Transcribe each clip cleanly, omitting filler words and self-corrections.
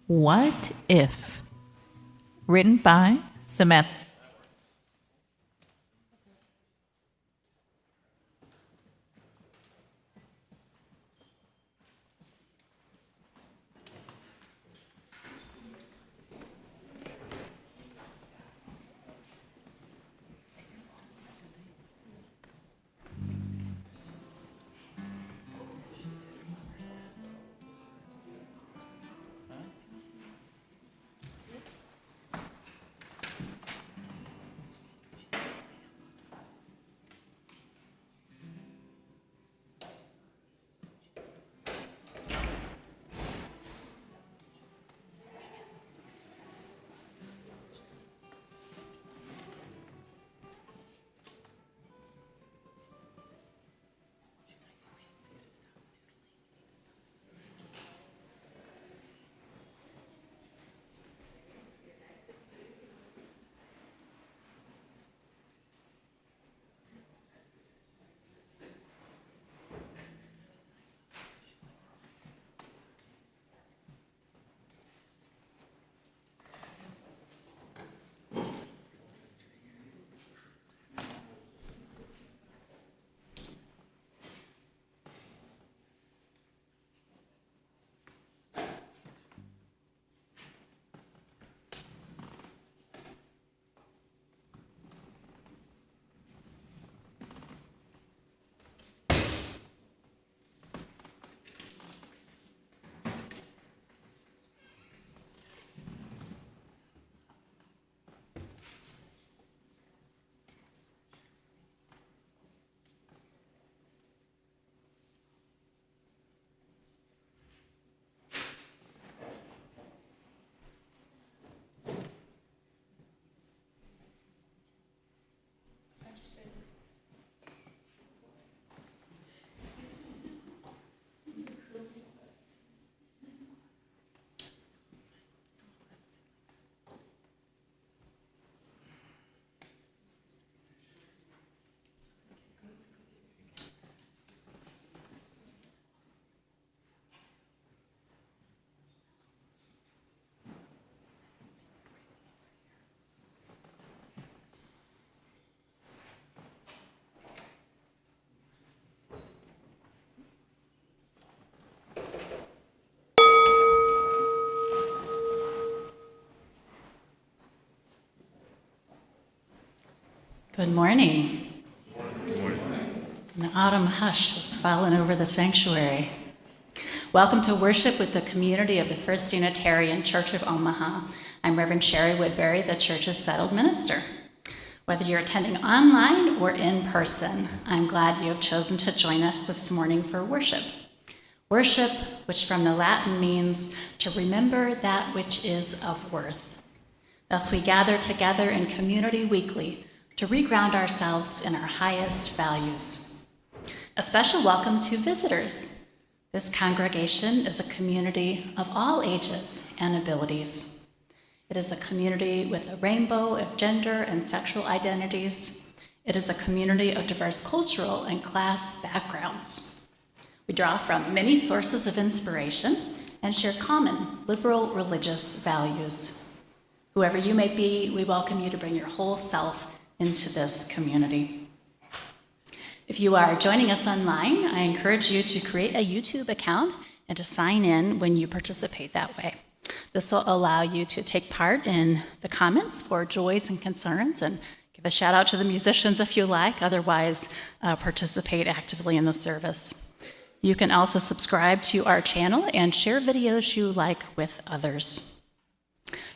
What If? Written by Samantha. Good morning. An autumn hush has fallen over the sanctuary. Welcome to worship with the community of the First Unitarian Church of Omaha. I'm Reverend Shari Woodbury, the church's settled minister. Whether you're attending online or in person, I'm glad you have chosen to join us this morning for worship. Worship, which from the Latin means to remember that which is of worth. Thus we gather together in community weekly to reground ourselves in our highest values. A special welcome to visitors. This congregation is a community of all ages and abilities. It is a community with a rainbow of gender and sexual identities. It is a community of diverse cultural and class backgrounds. We draw from many sources of inspiration and share common liberal religious values. Whoever you may be, we welcome you to bring your whole self into this community. If you are joining us online, I encourage you to create a YouTube account and to sign in when you participate that way. This will allow you to take part in the comments for joys and concerns and give a shout out to the musicians if you like, otherwise participate actively in the service. You can also subscribe to our channel and share videos you like with others.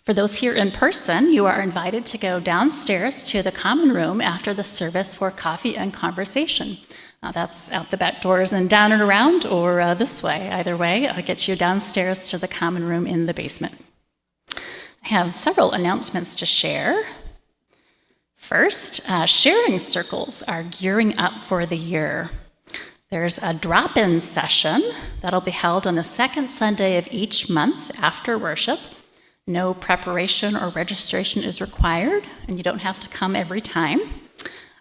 For those here in person, you are invited to go downstairs to the common room after the service for coffee and conversation. That's out the back doors and down and around, or this way. Either way, I'll get you downstairs to the common room in the basement. I have several announcements to share. First, sharing circles are gearing up for the year. There's a drop-in session that'll be held on the second Sunday of each month after worship. No preparation or registration is required, and you don't have to come every time.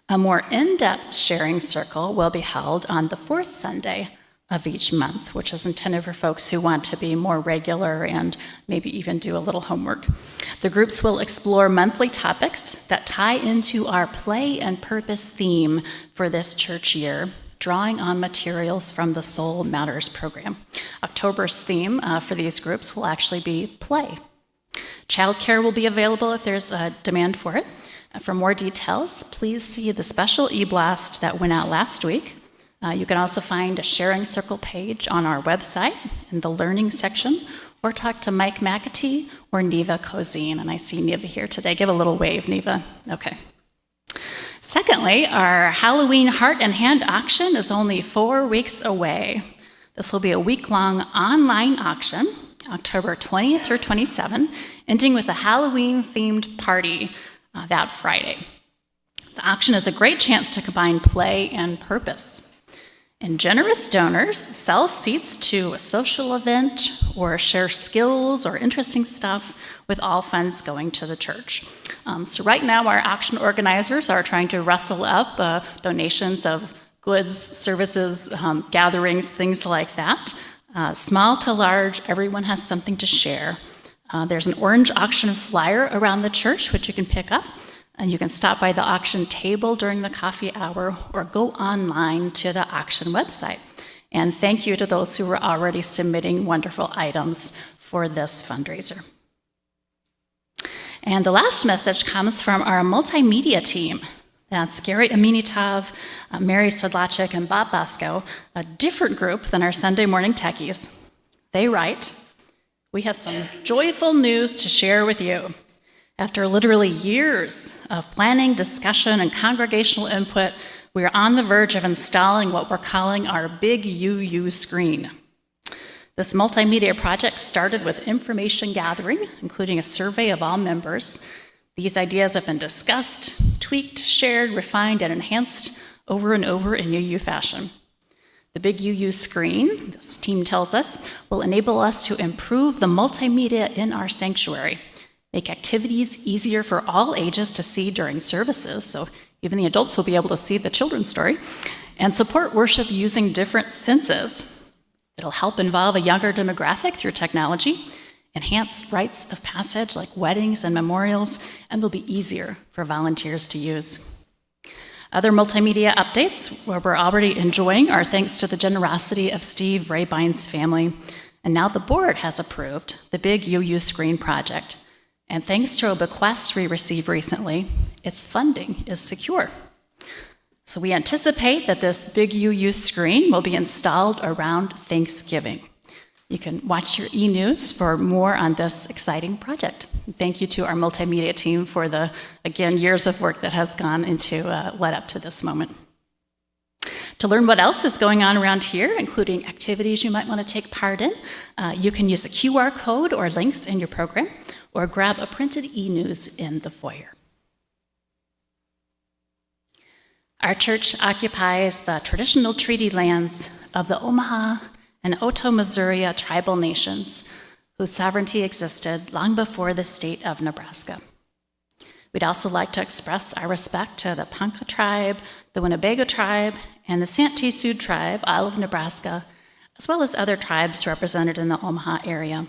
A more in-depth sharing circle will be held on the fourth Sunday of each month, which is intended for folks who want to be more regular and maybe even do a little homework. The groups will explore monthly topics that tie into our play and purpose theme for this church year, drawing on materials from the Soul Matters program. October's theme for these groups will actually be play. Childcare will be available if there's a demand for it. For more details, please see the special e-blast that went out last week. You can also find a sharing circle page on our website in the learning section, or talk to Mike McAtee or Neva Kozine. And I see Neva here today. Give a little wave, Neva. Okay. Secondly, our Halloween Heart and Hand auction is only 4 weeks away. This will be a week-long online auction, October 20th through 27th, ending with a Halloween-themed party that Friday. The auction is a great chance to combine play and purpose. And generous donors sell seats to a social event or share skills or interesting stuff, with all funds going to the church. So right now our auction organizers are trying to rustle up donations of goods, services, gatherings, things like that. Small to large, everyone has something to share. There's an orange auction flyer around the church, which you can pick up. And you can stop by the auction table during the coffee hour or go online to the auction website. And thank you to those who were already submitting wonderful items for this fundraiser. And the last message comes from our multimedia team. That's Gary Aminitov, Mary Sedlacek, and Bob Bosco, a different group than our Sunday morning techies. They write, "We have some joyful news to share with you. After literally years of planning, discussion, and congregational input, we are on the verge of installing what we're calling our Big UU screen. This multimedia project started with information gathering, including a survey of all members. These ideas have been discussed, tweaked, shared, refined, and enhanced over and over in UU fashion. The Big UU screen, this team tells us, will enable us to improve the multimedia in our sanctuary, make activities easier for all ages to see during services, so even the adults will be able to see the children's story, and support worship using different senses. It'll help involve a younger demographic through technology, enhance rites of passage like weddings and memorials, and will be easier for volunteers to use. Other multimedia updates where we're already enjoying are thanks to the generosity of Steve Raybine's family, and now the board has approved the Big UU Screen project. And thanks to a bequest we received recently, its funding is secure. So we anticipate that this Big UU screen will be installed around Thanksgiving. You can watch your e-news for more on this exciting project. Thank you to our multimedia team for the, again, years of work that has gone into led up to this moment. To learn what else is going on around here, including activities you might want to take part in, you can use the QR code or links in your program, or grab a printed e-news in the foyer. Our church occupies the traditional treaty lands of the Omaha and Otoe-Missouri tribal nations, whose sovereignty existed long before the state of Nebraska. We'd also like to express our respect to the Ponca tribe, the Winnebago tribe, and the Santee Sioux tribe, all of Nebraska, as well as other tribes represented in the Omaha area.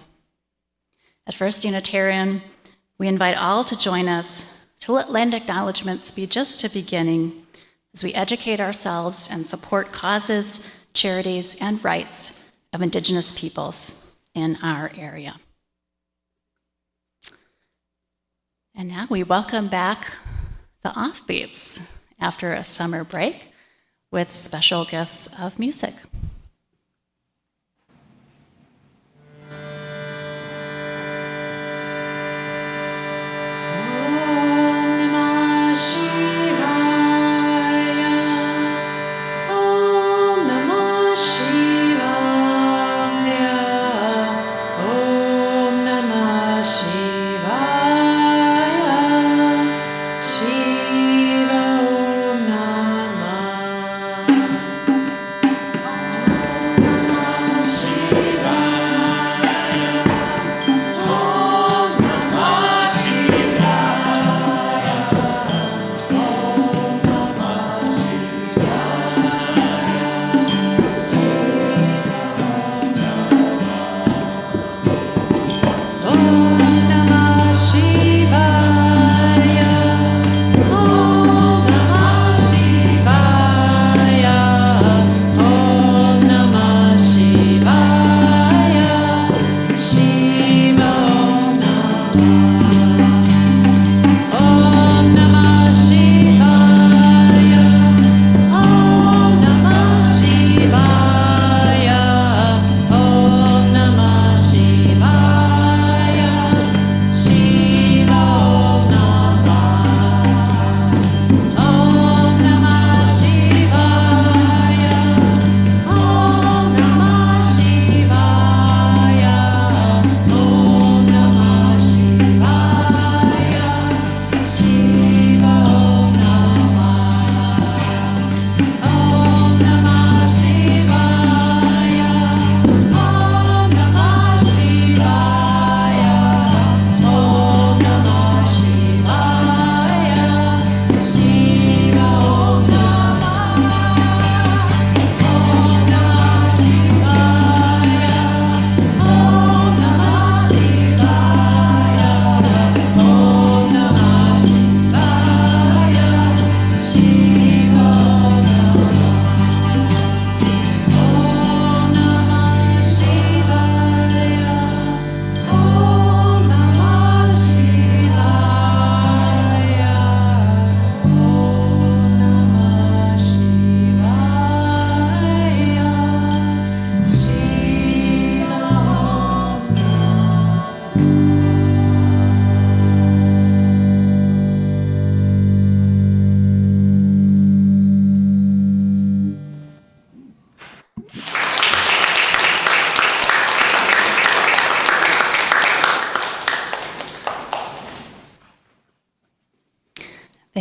At First Unitarian, we invite all to join us to let land acknowledgements be just a beginning as we educate ourselves and support causes, charities, and rights of Indigenous peoples in our area. And now we welcome back the Offbeats after a summer break with special gifts of music. Shiva Om Namah.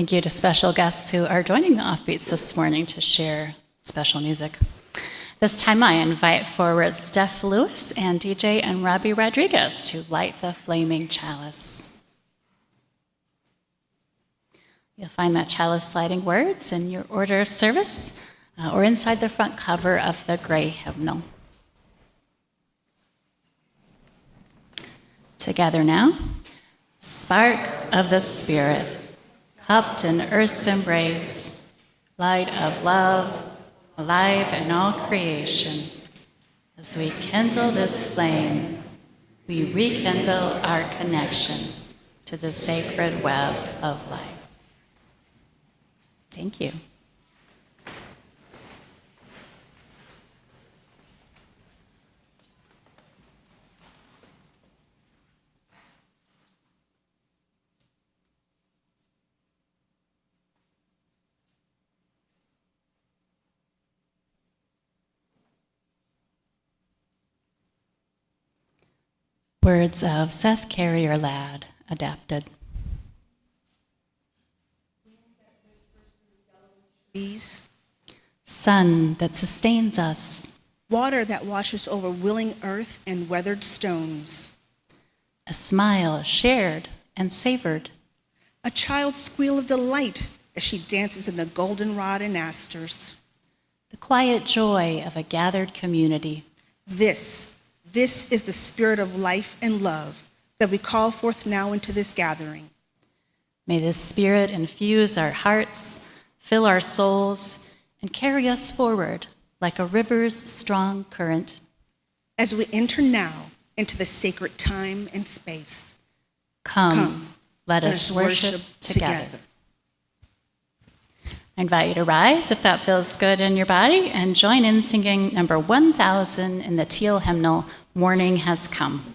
Thank you to special guests who are joining the Offbeats this morning to share special music. This time I invite forward Steph Lewis and DJ and Robbie Rodriguez to light the flaming chalice. You'll find that chalice lighting words in your order of service or inside the front cover of the gray hymnal. Together now, spark of the Spirit, cupped in earth's embrace, light of love, alive in all creation. As we kindle this flame, we rekindle our connection to the sacred web of life. Thank you. Words of Seth Carrier Ladd, adapted. Trees, Sun that sustains us, water that washes over willing earth and weathered stones, a smile shared and savored, a child's squeal of delight as she dances in the goldenrod and asters. the quiet joy of a gathered community. This is the spirit of life and love that we call forth now into this gathering. May this spirit infuse our hearts, fill our souls, and carry us forward like a river's strong current. As we enter now into the sacred time and space, Come, let us worship together. I invite you to rise if that feels good in your body and join in singing number 1000 in the Teal hymnal, Morning Has Come.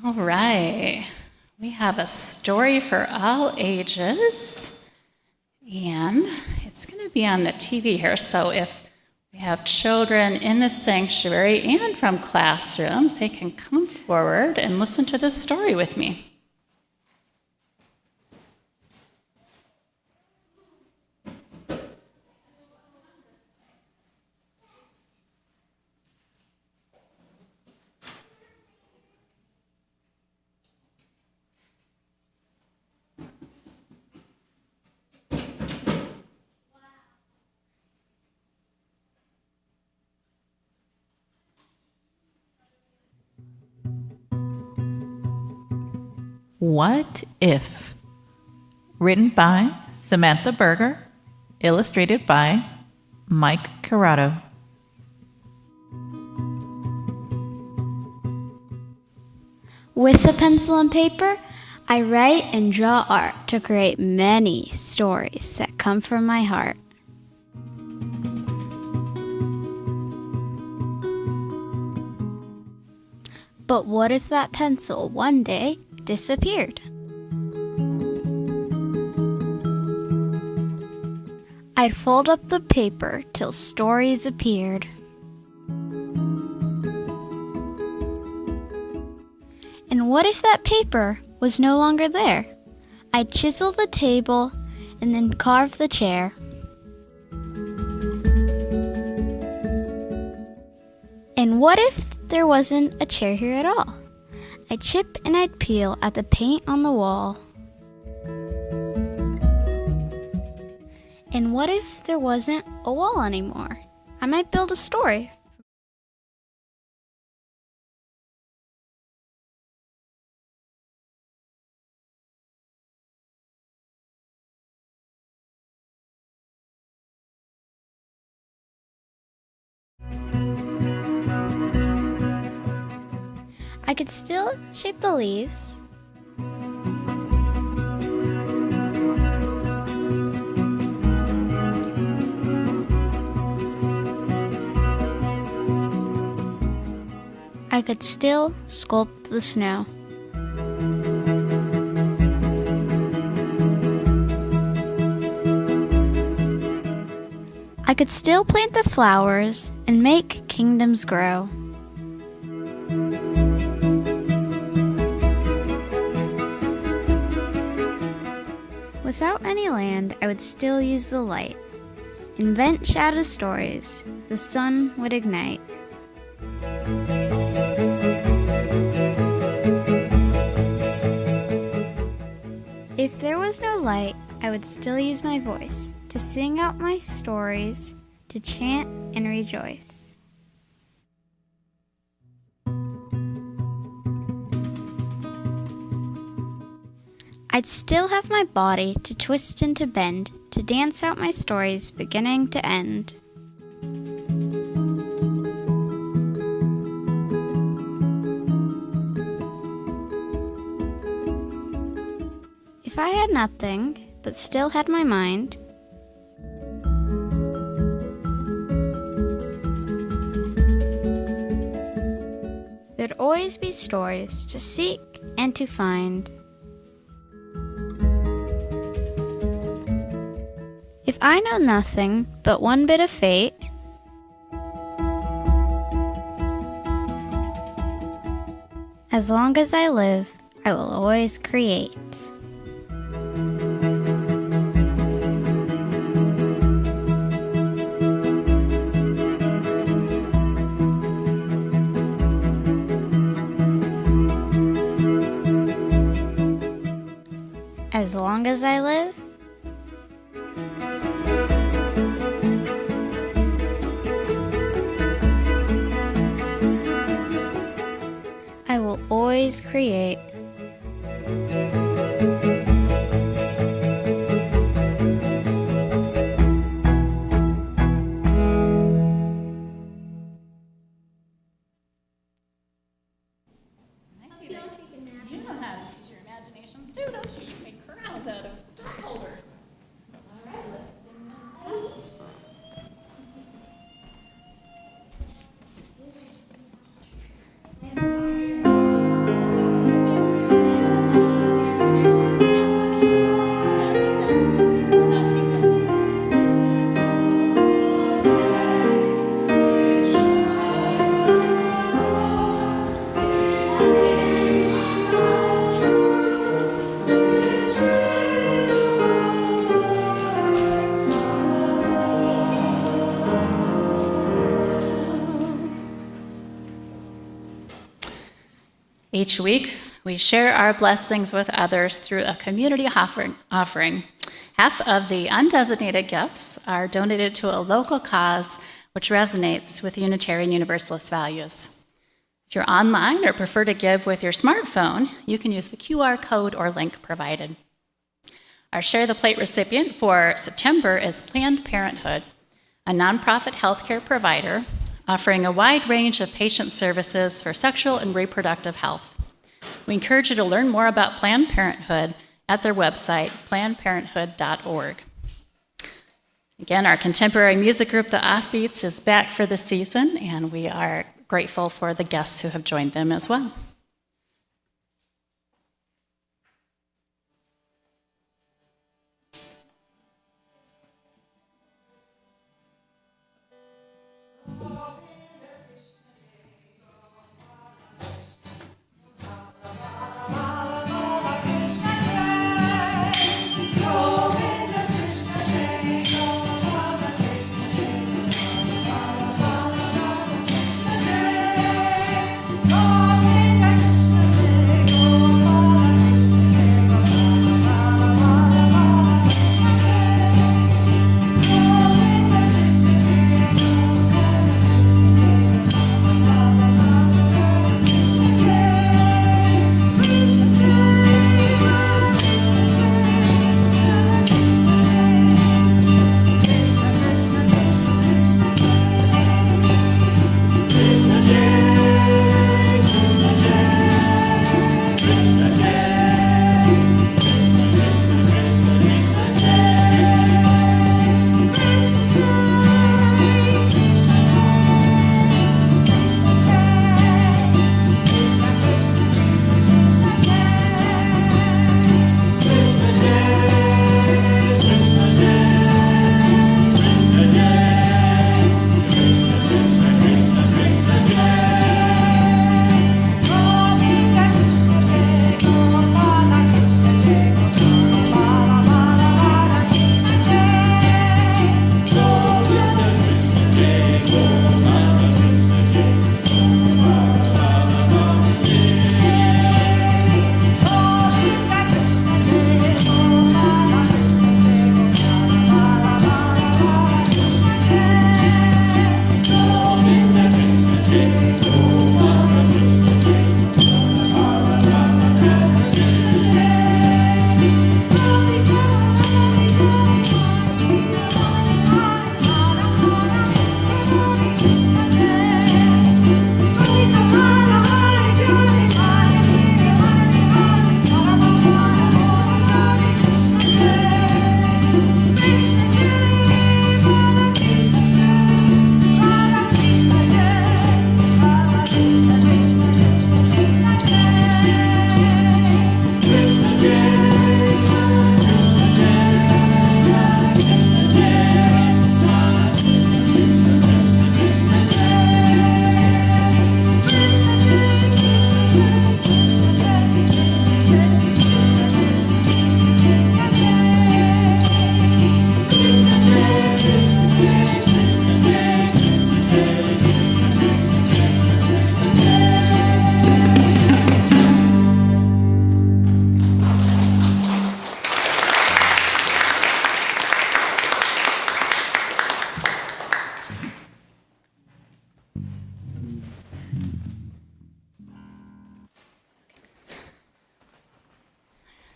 All right, we have a story for all ages, and it's going to be on the TV here. So if we have children in the sanctuary and from classrooms, they can come forward and listen to this story with me. What If? Written by Samantha Berger, illustrated by Mike Corrado. With a pencil and paper, I write and draw art to create many stories that come from my heart. But what if that pencil one day disappeared? I'd fold up the paper till stories appeared. And what if that paper was no longer there? I'd chisel the table and then carve the chair. And what if there wasn't a chair here at all? I'd chip and I'd peel at the paint on the wall. And what if there wasn't a wall anymore? I might build a story. I could still shape the leaves. I could still sculpt the snow. I could still plant the flowers and make kingdoms grow. Without any land, I would still use the light. Invent shadow stories the sun would ignite. If there was no light, I would still use my voice to sing out my stories, to chant and rejoice. I'd still have my body to twist and to bend, to dance out my stories beginning to end. If I had nothing, but still had my mind, there'd always be stories to seek and to find. If I know nothing but one bit of fate, as long as I live, I will always create. As long as I live, I will always create. You know how to use your imaginations too, don't you? You make crowds out of dog holders. All right, let's sing that page. Each week, we share our blessings with others through a community offering. Half of the undesignated gifts are donated to a local cause which resonates with Unitarian Universalist values. If you're online or prefer to give with your smartphone, you can use the QR code or link provided. Our Share the Plate recipient for September is Planned Parenthood, a nonprofit healthcare provider offering a wide range of patient services for sexual and reproductive health. We encourage you to learn more about Planned Parenthood at their website, plannedparenthood.org. Again, our contemporary music group, the Offbeats, is back for the season, and we are grateful for the guests who have joined them as well.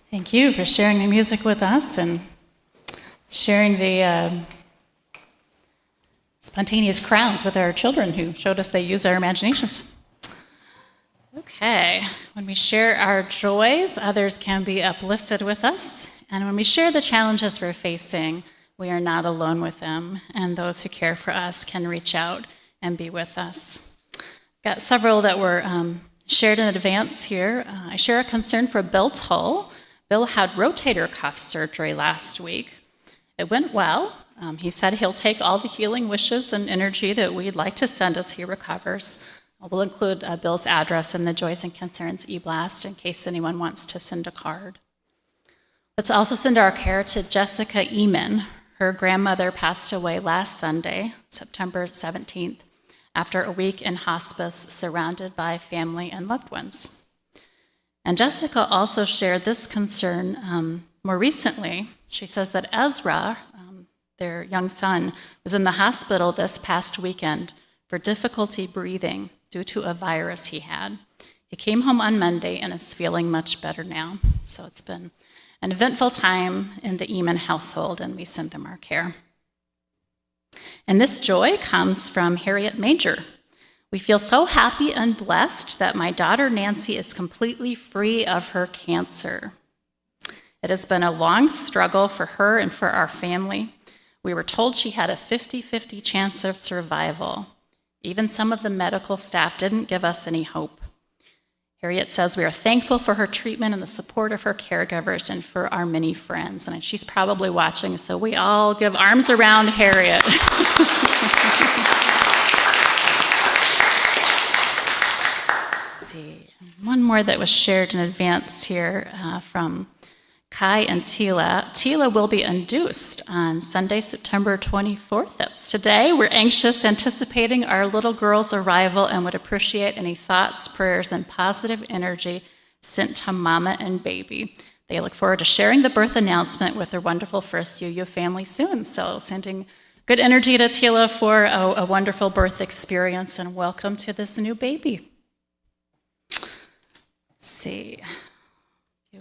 Thank you for sharing the music with us and sharing the spontaneous crowns with our children who showed us they use our imaginations. Okay, when we share our joys, others can be uplifted with us. And when we share the challenges we're facing, we are not alone with them, and those who care for us can reach out and be with us. Got several that were shared in advance here. I share a concern for Bill Tull. Bill had rotator cuff surgery last week. It went well. He said he'll take all the healing wishes and energy that we'd like to send as he recovers. We'll include Bill's address in the Joys and Concerns e-blast in case anyone wants to send a card. Let's also send our care to Jessica Eamon. Her grandmother passed away last Sunday, September 17th, after a week in hospice surrounded by family and loved ones. And Jessica also shared this concern more recently. She says that Ezra, their young son, was in the hospital this past weekend for difficulty breathing due due to a virus he had. He came home on Monday and is feeling much better now. So it's been an eventful time in the Eamon household, and we send them our care. And this joy comes from Harriet Major. We feel so happy and blessed that my daughter Nancy is completely free of her cancer. It has been a long struggle for her and for our family. We were told she had a 50-50 chance of survival. Even some of the medical staff didn't give us any hope. Harriet says we are thankful for her treatment and the support of her caregivers and for our many friends. And she's probably watching, so we all give arms around Harriet. Let's see, one more that was shared in advance here from Kai and Tila. Tila will be induced on Sunday, September 24th. That's today. We're anxious, anticipating our little girl's arrival, and would appreciate any thoughts, prayers, and positive energy sent to Mama and Baby. They look forward to sharing the birth announcement with their wonderful first UU family soon. So sending good energy to Tila for a wonderful birth experience, and welcome to this new baby. Let's see.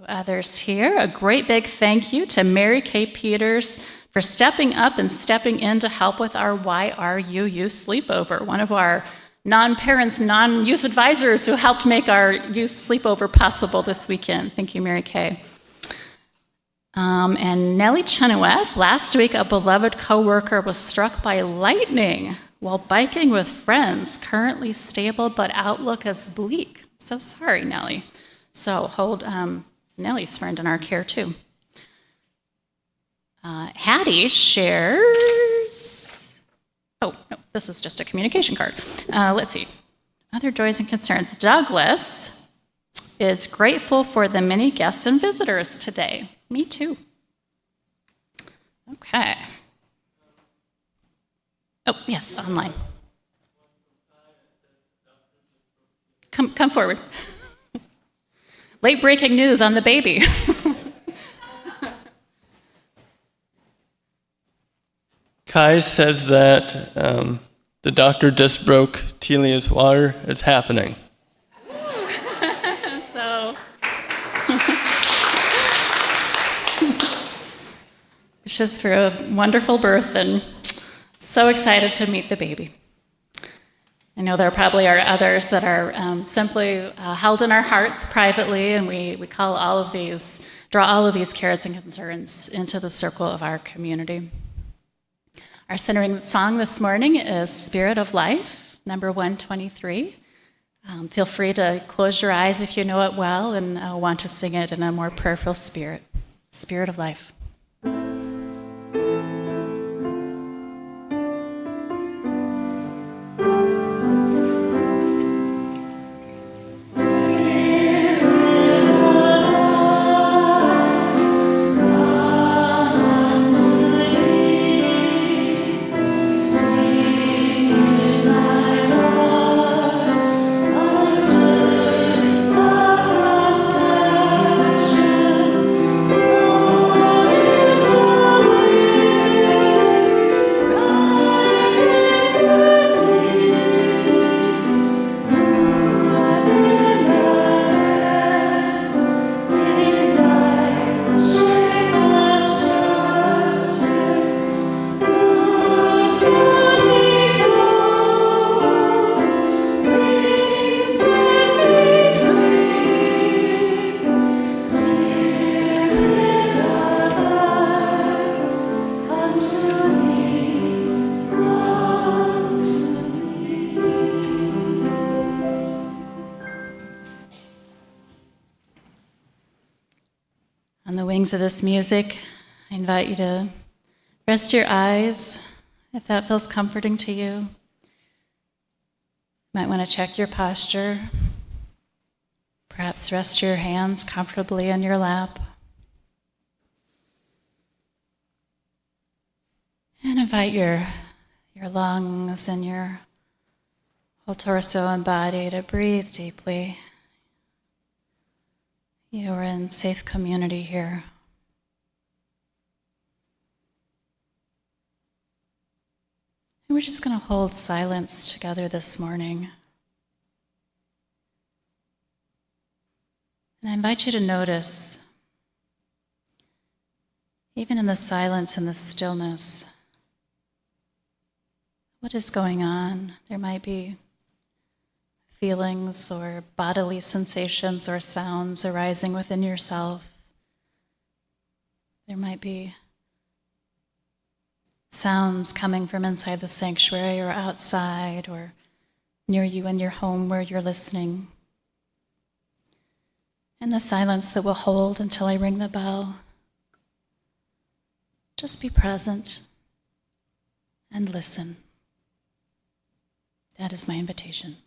Others here. A great big thank you to Mary Kay Peters for stepping up and stepping in to help with our YRUU sleepover, one of our non-parents, non-youth advisors who helped make our youth sleepover possible this weekend. Thank you, Mary Kay. And Nellie Chenoweth, last week a beloved coworker was struck by lightning while biking with friends, currently stable, but outlook is bleak. So sorry, Nellie. So hold Nellie's friend in our care, too. Hattie shares... Oh, no, this is just a communication card. Let's see. Other joys and concerns. Douglas is grateful for the many guests and visitors today. Me too. Okay. Oh, yes, online. Come forward. Late breaking news on the baby. Kai says that the doctor just broke Telia's water. It's happening. So it's just for a wonderful birth, and so excited to meet the baby. I know there probably are others that are simply held in our hearts privately, and we call all of these, draw all of these cares and concerns into the circle of our community. Our centering song this morning is Spirit of Life, number 123. Feel free to close your eyes if you know it well and want to sing it in a more prayerful spirit. Spirit of Life. On the wings of this music, I invite you to rest your eyes if that feels comforting to you. You might want to check your posture. Perhaps rest your hands comfortably in your lap. And invite your lungs and your whole torso and body to breathe deeply. You are in safe community here. And we're just going to hold silence together this morning, And I invite you to notice, even in the silence and the stillness, what is going on. There might be feelings or bodily sensations or sounds arising within yourself. There might be sounds coming from inside the sanctuary or outside or near you in your home where you're listening. And the silence that will hold until I ring the bell. Just be present and listen. That is my invitation.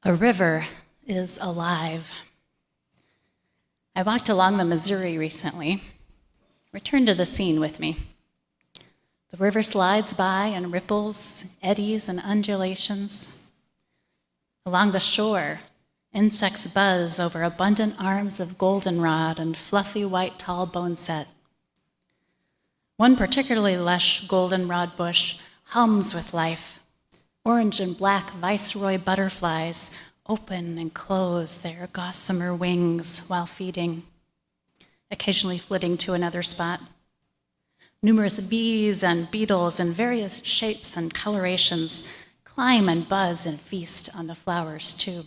A river is alive. I walked along the Missouri recently. Return to the scene with me. The river slides by in ripples, eddies, and undulations. Along the shore, insects buzz over abundant arms of goldenrod and fluffy white tall boneset. One particularly lush goldenrod bush hums with life. Orange and black viceroy butterflies open and close their gossamer wings while feeding, occasionally flitting to another spot. Numerous bees and beetles in various shapes and colorations climb and buzz and feast on the flowers too.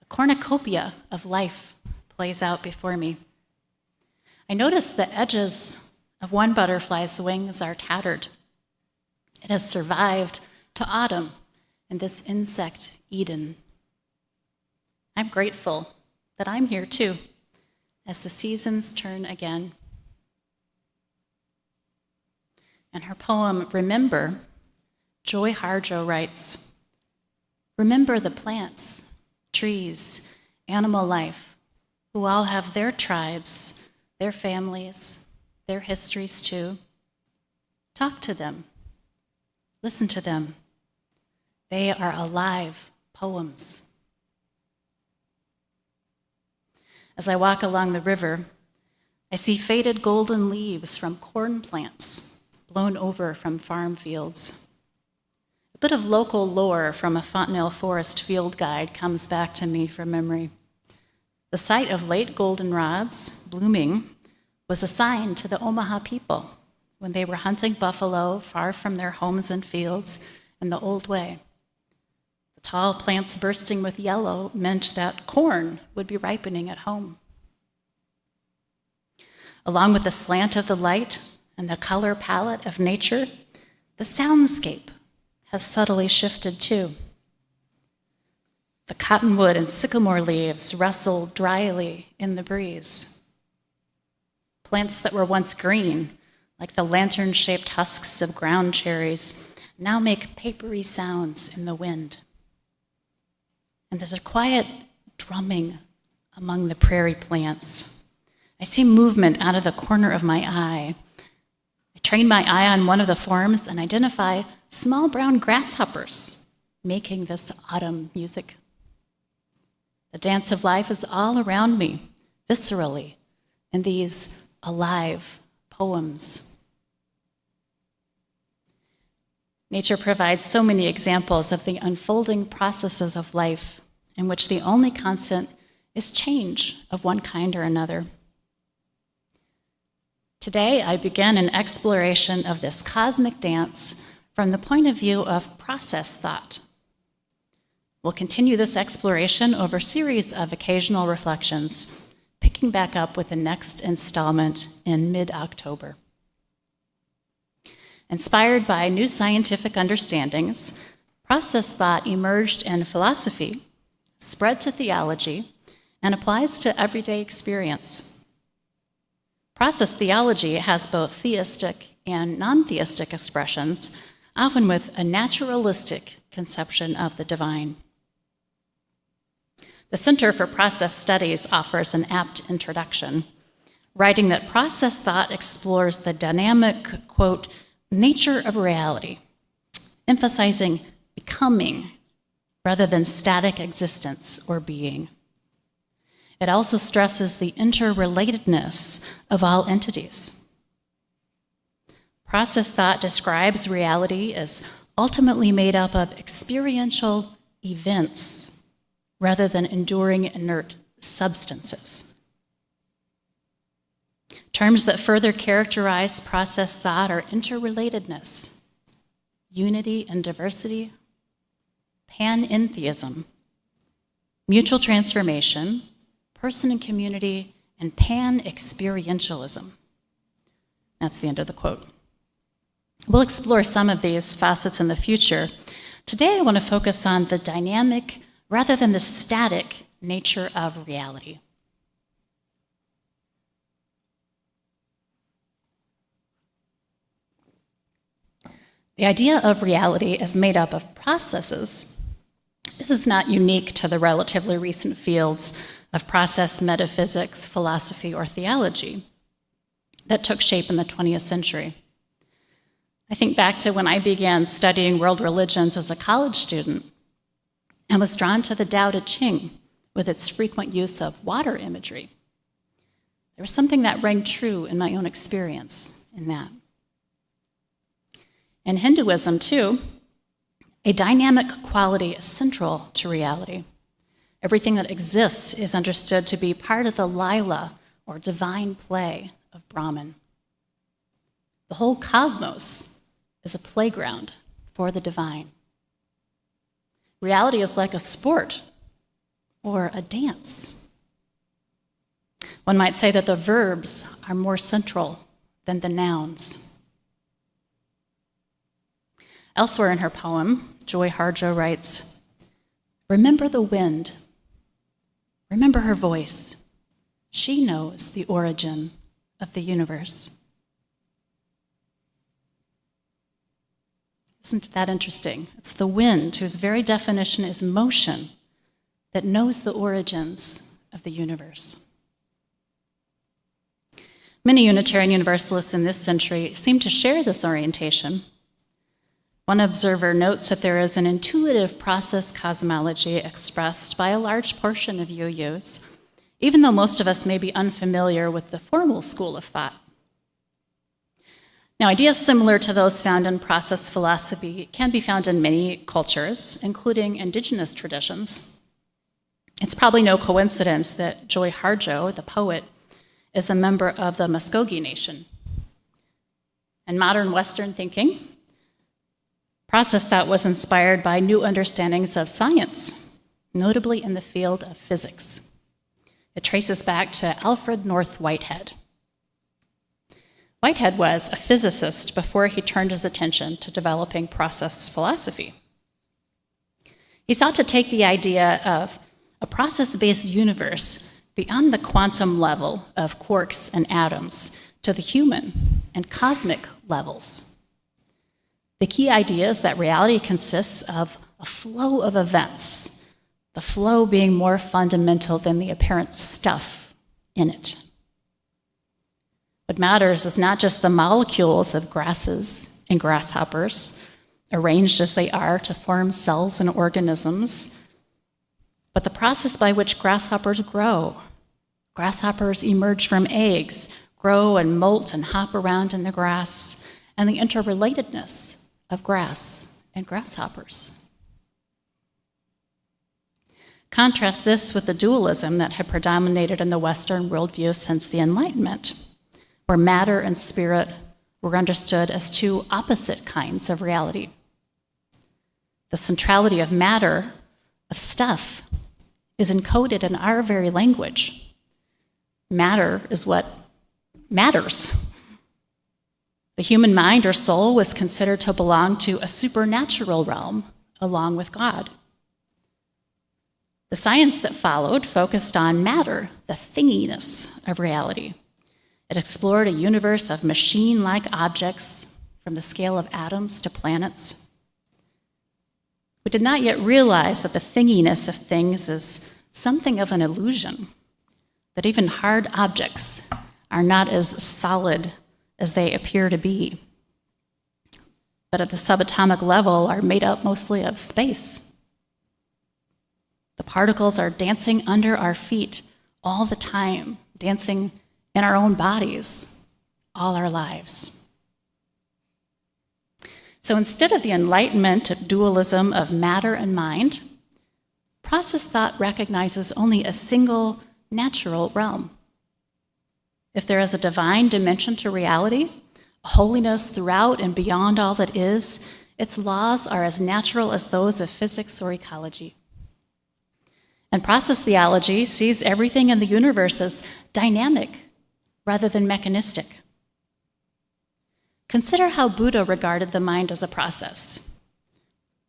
A cornucopia of life plays out before me. I notice the edges of one butterfly's wings are tattered. It has survived to autumn in this insect Eden. I'm grateful that I'm here too, as the seasons turn again. In her poem, Remember, Joy Harjo writes, "Remember the plants, trees, animal life, who all have their tribes, their families, their histories too. Talk to them, listen to them. They are alive poems." As I walk along the river, I see faded golden leaves from corn plants blown over from farm fields. A bit of local lore from a Fontenelle Forest field guide comes back to me from memory. The site of late goldenrods blooming was assigned to the Omaha people when they were hunting buffalo far from their homes and fields in the old way. The Tall plants bursting with yellow meant that corn would be ripening at home. Along with the slant of the light and the color palette of nature, the soundscape has subtly shifted too. The cottonwood and sycamore leaves rustle dryly in the breeze. Plants that were once green, like the lantern-shaped husks of ground cherries, now make papery sounds in the wind. And there's a quiet drumming among the prairie plants. I see movement out of the corner of my eye. I train my eye on one of the forms and identify small brown grasshoppers making this autumn music. The dance of life is all around me, viscerally, in these alive poems. Nature provides so many examples of the unfolding processes of life in which the only constant is change of one kind or another. Today, I begin an exploration of this cosmic dance from the point of view of process thought. We'll continue this exploration over a series of occasional reflections, picking back up with the next installment in mid-October. Inspired by new scientific understandings, process thought emerged in philosophy, spread to theology, and applies to everyday experience. Process theology has both theistic and non-theistic expressions, often with a naturalistic conception of the divine. The Center for Process Studies offers an apt introduction, writing that process thought explores the dynamic, quote, nature of reality, emphasizing becoming rather than static existence or being. It also stresses the interrelatedness of all entities. Process thought describes reality as ultimately made up of experiential events rather than enduring inert substances. Terms that further characterize process thought are interrelatedness, unity and diversity, panentheism, mutual transformation, person and community, and pan-experientialism. That's the end of the quote. We'll explore some of these facets in the future. Today, I want to focus on the dynamic rather than the static nature of reality. The idea of reality as made up of processes. This is not unique to the relatively recent fields of process metaphysics, philosophy, or theology that took shape in the 20th century. I think back to when I began studying world religions as a college student and was drawn to the Tao Te Ching with its frequent use of water imagery. There was something that rang true in my own experience in that. In Hinduism, too, a dynamic quality is central to reality. Everything that exists is understood to be part of the lila, or divine play, of Brahman. The whole cosmos is a playground for the divine. Reality is like a sport or a dance. One might say that the verbs are more central than the nouns. Elsewhere in her poem, Joy Harjo writes, "Remember the wind. Remember her voice. She knows the origin of the universe." Isn't that interesting? It's the wind, whose very definition is motion, that knows the origins of the universe. Many Unitarian Universalists in this century seem to share this orientation. One observer notes that there is an intuitive process cosmology expressed by a large portion of UUs, even though most of us may be unfamiliar with the formal school of thought. Now, ideas similar to those found in process philosophy can be found in many cultures, including indigenous traditions. It's probably no coincidence that Joy Harjo, the poet, is a member of the Muskogee Nation. In modern Western thinking, process that was inspired by new understandings of science, notably in the field of physics. It traces back to Alfred North Whitehead. Whitehead was a physicist before he turned his attention to developing process philosophy. He sought to take the idea of a process-based universe beyond the quantum level of quarks and atoms to the human and cosmic levels. The key idea is that reality consists of a flow of events, the flow being more fundamental than the apparent stuff in it. What matters is not just the molecules of grasses and grasshoppers, arranged as they are to form cells and organisms, but the process by which grasshoppers grow. Grasshoppers emerge from eggs, grow and molt and hop around in the grass, and the interrelatedness of grass and grasshoppers. Contrast this with the dualism that had predominated in the Western worldview since the Enlightenment, where matter and spirit were understood as two opposite kinds of reality. The centrality of matter, of stuff, is encoded in our very language. Matter is what matters. The human mind or soul was considered to belong to a supernatural realm along with God. The science that followed focused on matter, the thinginess of reality. It explored a universe of machine-like objects from the scale of atoms to planets. We did not yet realize that the thinginess of things is something of an illusion, that even hard objects are not as solid as they appear to be, but at the subatomic level are made up mostly of space. The particles are dancing under our feet all the time, dancing in our own bodies all our lives. So instead of the Enlightenment dualism of matter and mind, process thought recognizes only a single natural realm. If there is a divine dimension to reality, a holiness throughout and beyond all that is, its laws are as natural as those of physics or ecology. And process theology sees everything in the universe as dynamic rather than mechanistic. Consider how Buddha regarded the mind as a process,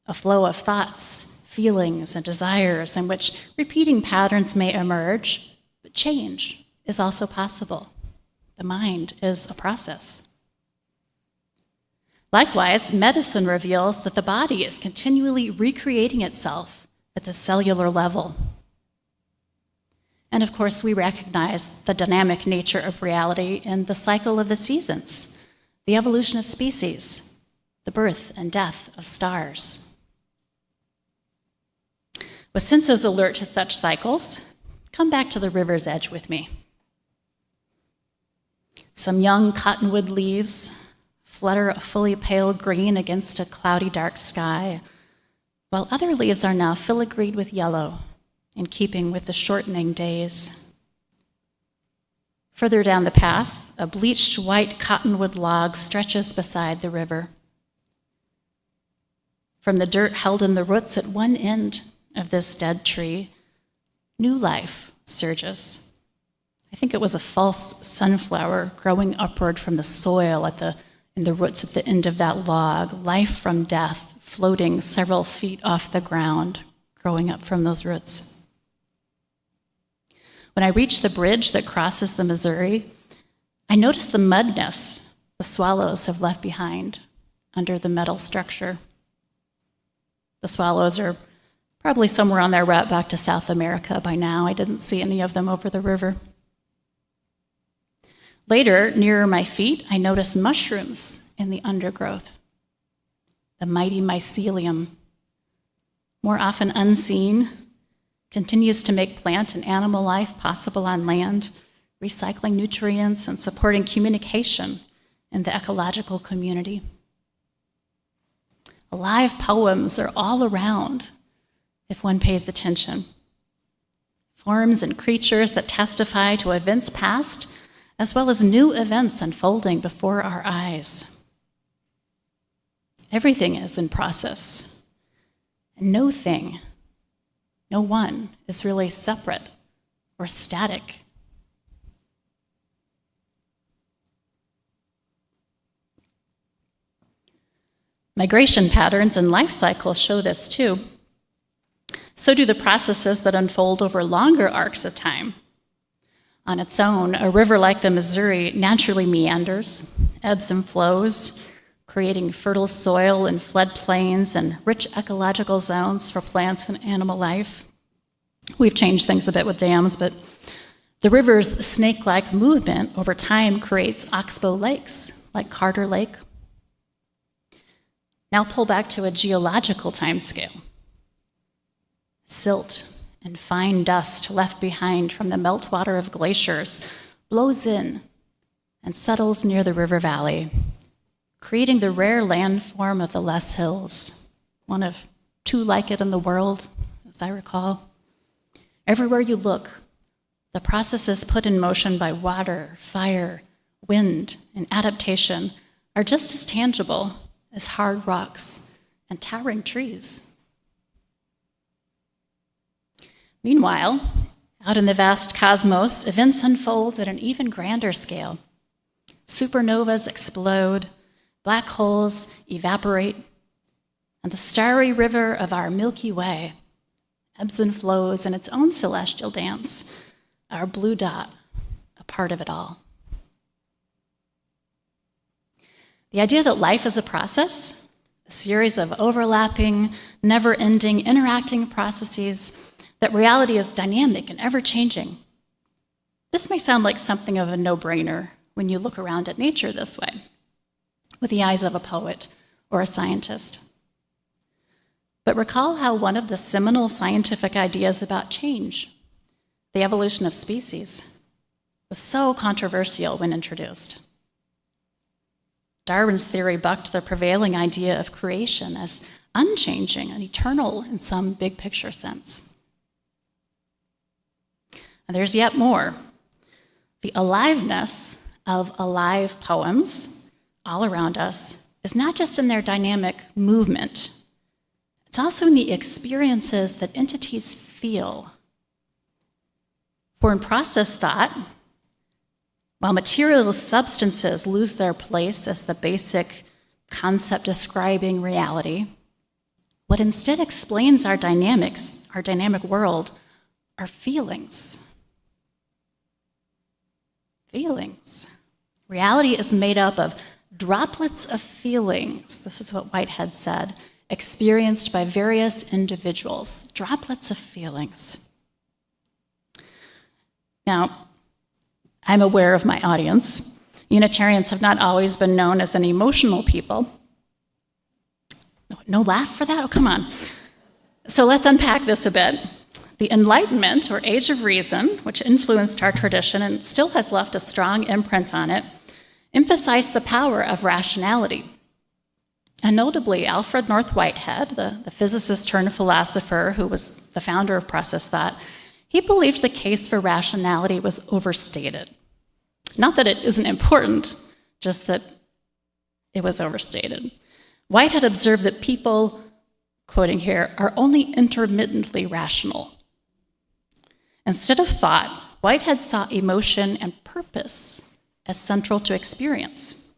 a flow of thoughts, feelings, and desires in which repeating patterns may emerge, but change is also possible. The mind is a process. Likewise, medicine reveals that the body is continually recreating itself at the cellular level. And of course, we recognize the dynamic nature of reality in the cycle of the seasons, the evolution of species, the birth and death of stars. With senses alert to such cycles, come back to the river's edge with me. Some young cottonwood leaves flutter a fully pale green against a cloudy dark sky, while other leaves are now filigreed with yellow, in keeping with the shortening days. Further down the path, a bleached white cottonwood log stretches beside the river. From the dirt held in the roots at one end of this dead tree, new life surges. I think it was a false sunflower growing upward from the soil in the roots at the end of that log, life from death, floating several feet off the ground, growing up from those roots. When I reach the bridge that crosses the Missouri, I notice the mud nests the swallows have left behind under the metal structure. The swallows are probably somewhere on their route back to South America by now. I didn't see any of them over the river. Later, nearer my feet, I notice mushrooms in the undergrowth. The mighty mycelium, more often unseen, continues to make plant and animal life possible on land, recycling nutrients and supporting communication in the ecological community. Alive poems are all around if one pays attention. Forms and creatures that testify to events past, as well as new events unfolding before our eyes. Everything is in process. And no thing, no one, is really separate or static. Migration patterns and life cycles show this too. So do the processes that unfold over longer arcs of time. On its own, a river like the Missouri naturally meanders, ebbs and flows, creating fertile soil and floodplains and rich ecological zones for plants and animal life. We've changed things a bit with dams, but the river's snake-like movement over time creates oxbow lakes, like Carter Lake. Now pull back to a geological timescale. Silt and fine dust left behind from the meltwater of glaciers blows in and settles near the river valley, creating the rare landform of the Les Hills, one of two like it in the world, as I recall. Everywhere you look, the processes put in motion by water, fire, wind, and adaptation are just as tangible as hard rocks and towering trees. Meanwhile, out in the vast cosmos, events unfold at an even grander scale. Supernovas explode, black holes evaporate, and the starry river of our Milky Way ebbs and flows in its own celestial dance, our blue dot, a part of it all. The idea that life is a process, a series of overlapping, never-ending, interacting processes, that reality is dynamic and ever-changing. This may sound like something of a no-brainer when you look around at nature this way, with the eyes of a poet or a scientist. But recall how one of the seminal scientific ideas about change, the evolution of species, was so controversial when introduced. Darwin's theory bucked the prevailing idea of creation as unchanging and eternal in some big picture sense. And there's yet more. The aliveness of alive poems all around us is not just in their dynamic movement, it's also in the experiences that entities feel. For in process thought, while material substances lose their place as the basic concept describing reality, what instead explains our dynamics, our dynamic world, are feelings. Feelings. Reality is made up of droplets of feelings, this is what Whitehead said, experienced by various individuals, droplets of feelings. Now, I'm aware of my audience. Unitarians have not always been known as an emotional people. No laugh for that? Oh, come on. So let's unpack this a bit. The Enlightenment, or Age of Reason, which influenced our tradition and still has left a strong imprint on it, emphasized the power of rationality. And notably, Alfred North Whitehead, the physicist turned philosopher who was the founder of process thought, he believed the case for rationality was overstated. Not that it isn't important, just that it was overstated. Whitehead observed that people, quoting here, are only intermittently rational. Instead of thought, Whitehead saw emotion and purpose as central to experience.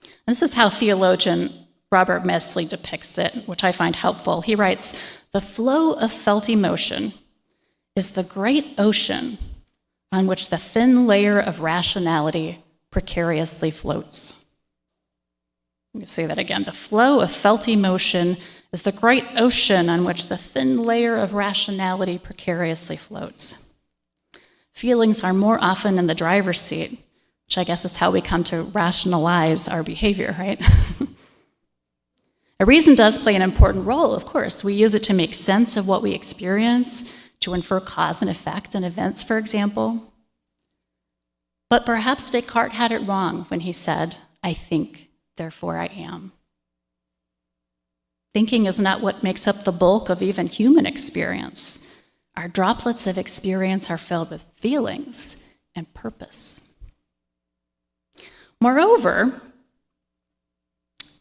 And this is how theologian Robert Mesley depicts it, which I find helpful. He writes, "The flow of felt emotion is the great ocean on which the thin layer of rationality precariously floats." Let me say that again. The flow of felt emotion is the great ocean on which the thin layer of rationality precariously floats. Feelings are more often in the driver's seat, which I guess is how we come to rationalize our behavior, right? A reason does play an important role, of course. We use it to make sense of what we experience, to infer cause and effect in events, for example. But perhaps Descartes had it wrong when he said, "I think, therefore I am." Thinking is not what makes up the bulk of even human experience. Our droplets of experience are filled with feelings and purpose. Moreover,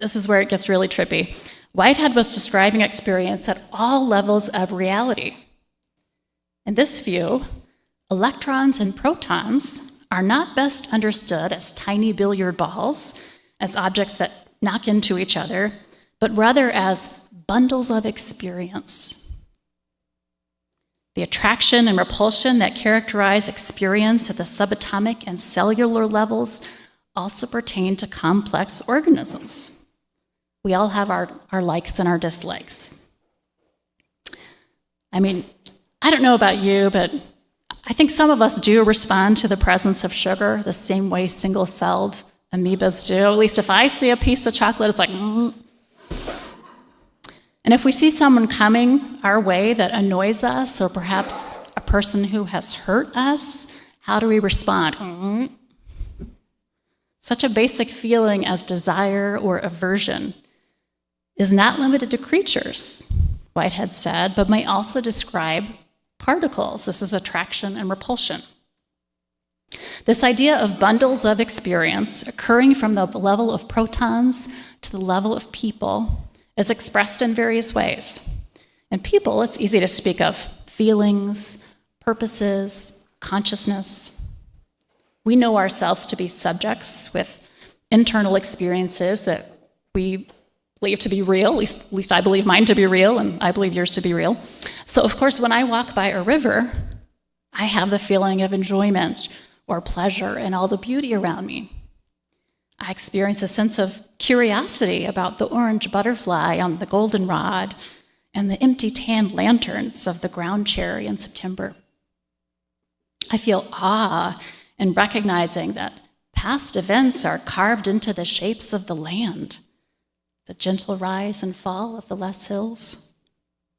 this is where it gets really trippy. Whitehead was describing experience at all levels of reality. In this view, electrons and protons are not best understood as tiny billiard balls, as objects that knock into each other, but rather as bundles of experience. The attraction and repulsion that characterize experience at the subatomic and cellular levels also pertain to complex organisms. We all have our likes and our dislikes. I mean, I don't know about you, but I think some of us do respond to the presence of sugar the same way single-celled amoebas do. At least if I see a piece of chocolate, it's like, And if we see someone coming our way that annoys us, or perhaps a person who has hurt us, how do we respond? Such a basic feeling as desire or aversion is not limited to creatures, Whitehead said, but may also describe particles. This is attraction and repulsion. This idea of bundles of experience occurring from the level of protons to the level of people is expressed in various ways. In people, it's easy to speak of feelings, purposes, consciousness. We know ourselves to be subjects with internal experiences that we believe to be real, at least I believe mine to be real, and I believe yours to be real. So, of course, when I walk by a river, I have the feeling of enjoyment or pleasure and all the beauty around me. I experience a sense of curiosity about the orange butterfly on the goldenrod and the empty tan lanterns of the ground cherry in September. I feel awe in recognizing that past events are carved into the shapes of the land, the gentle rise and fall of the Les Hills,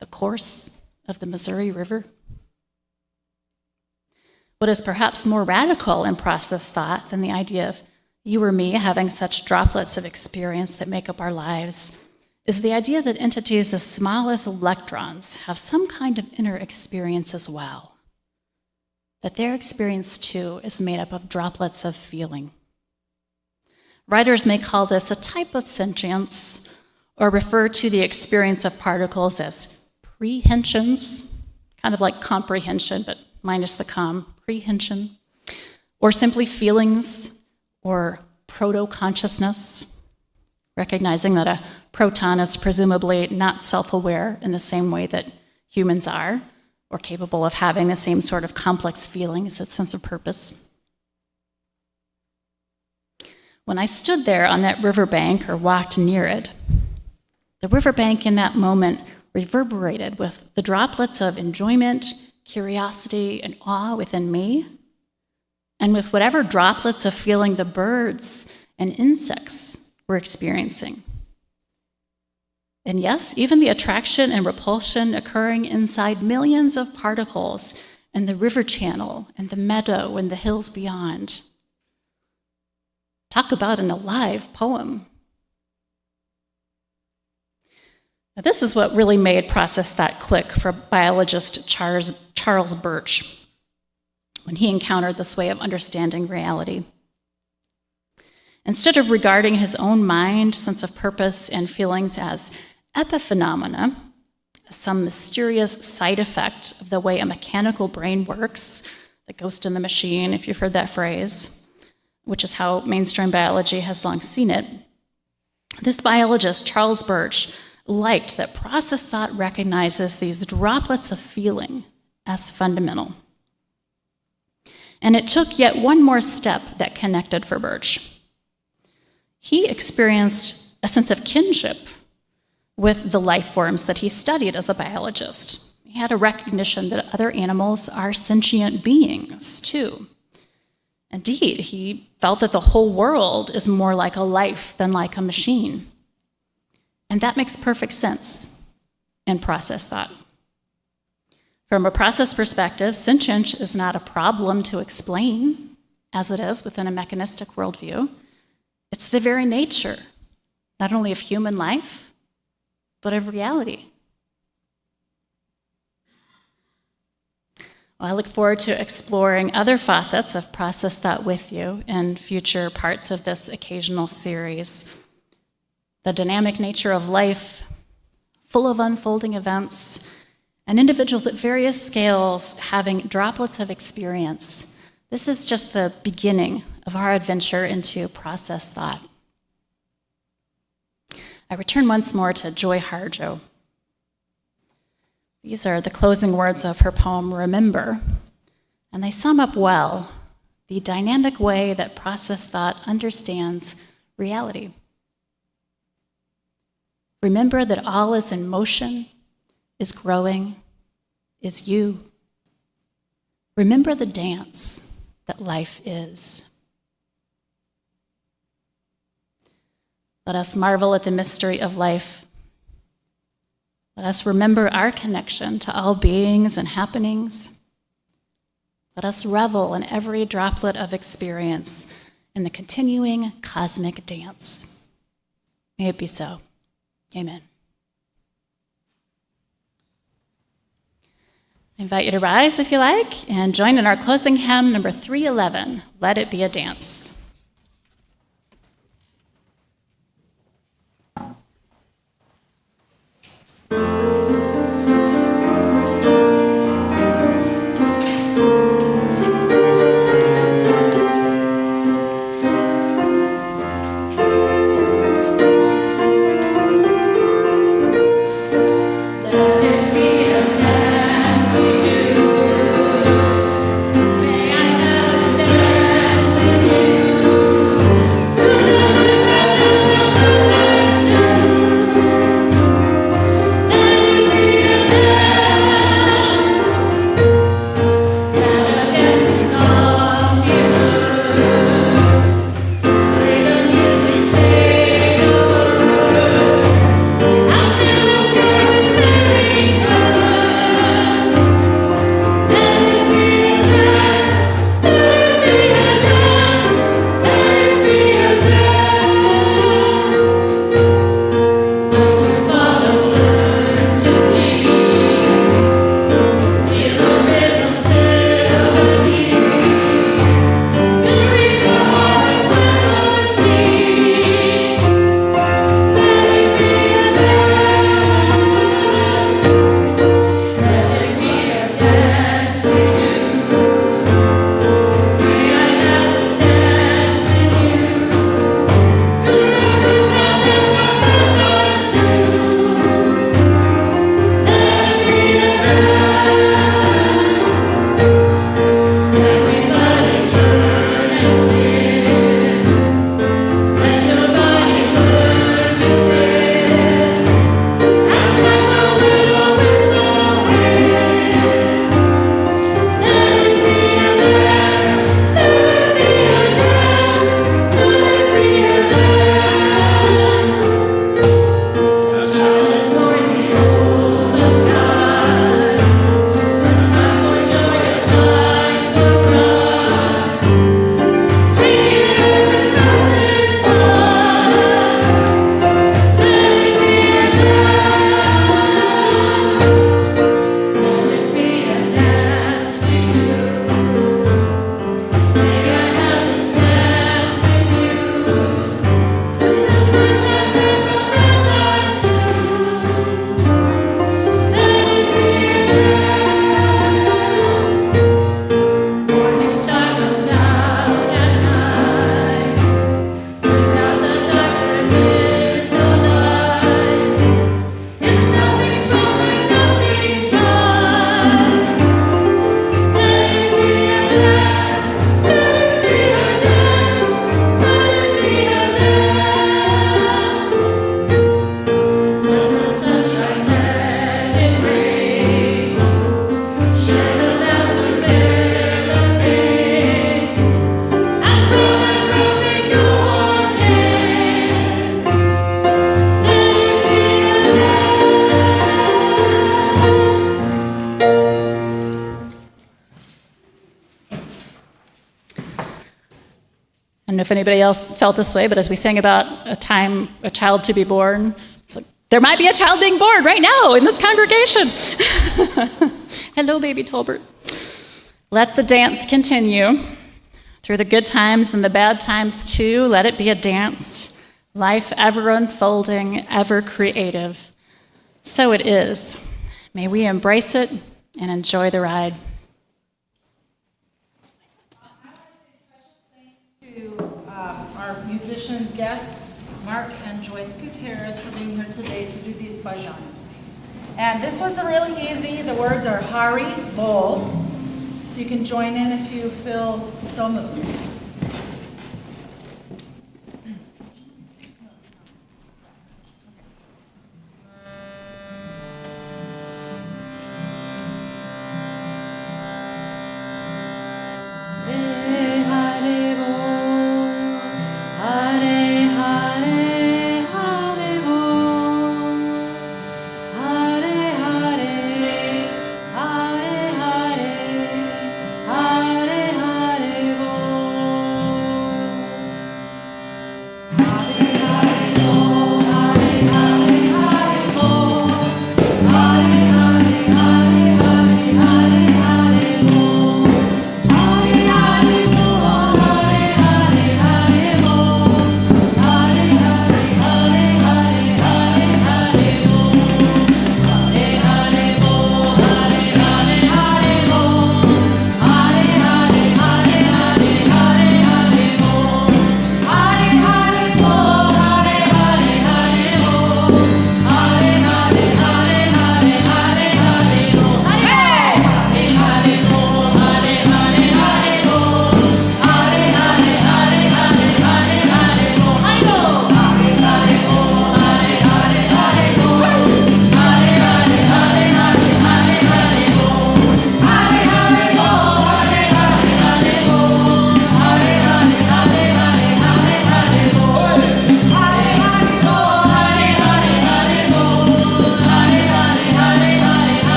the course of the Missouri River. What is perhaps more radical in process thought than the idea of you or me having such droplets of experience that make up our lives is the idea that entities as small as electrons have some kind of inner experience as well, that their experience too is made up of droplets of feeling. Writers may call this a type of sentience or refer to the experience of particles as prehensions, kind of like comprehension, but minus the comprehension, or simply feelings or proto-consciousness, recognizing that a proton is presumably not self-aware in the same way that humans are, or capable of having the same sort of complex feelings, its sense of purpose. When I stood there on that riverbank or walked near it, the riverbank in that moment reverberated with the droplets of enjoyment, curiosity, and awe within me, and with whatever droplets of feeling the birds and insects were experiencing. And yes, even the attraction and repulsion occurring inside millions of particles in the river channel and the meadow and the hills beyond. Talk about an alive poem. Now, this is what really made process thought click for biologist Charles Birch when he encountered this way of understanding reality. Instead of regarding his own mind, sense of purpose, and feelings as epiphenomena, as some mysterious side effect of the way a mechanical brain works, the ghost in the machine, if you've heard that phrase, which is how mainstream biology has long seen it, this biologist, Charles Birch, liked that process thought recognizes these droplets of feeling as fundamental. And it took yet one more step that connected for Birch. He experienced a sense of kinship with the life forms that he studied as a biologist. He had a recognition that other animals are sentient beings, too. Indeed, he felt that the whole world is more like a life than like a machine. And that makes perfect sense in process thought. From a process perspective, sentience is not a problem to explain, as it is within a mechanistic worldview. It's the very nature, not only of human life, but of reality. Well, I look forward to exploring other facets of process thought with you in future parts of this occasional series. the dynamic nature of life, full of unfolding events, and individuals at various scales having droplets of experience. This is just the beginning of our adventure into process thought. I return once more to Joy Harjo. These are the closing words of her poem, Remember, and they sum up well the dynamic way that process thought understands reality. Remember that all is in motion, is growing, is you. Remember the dance that life is. Let us marvel at the mystery of life. Let us remember our connection to all beings and happenings. Let us revel in every droplet of experience in the continuing cosmic dance. May it be so. Amen. I invite you to rise if you like and join in our closing hymn, number 311, Let It Be a Dance. don't know if anybody else felt this way, but as we sang about a child to be born, it's like, there might be a child being born right now in this congregation. Hello, baby Tolbert. Let the dance continue through the good times and the bad times too. Let it be a dance. life ever unfolding, ever creative. So it is. May we embrace it and enjoy the ride. To our musician guests, Mark and Joyce Gutierrez, for being here today to do these bhajans. And this was really easy. The words are Hari Bol, so you can join in if you feel so moved.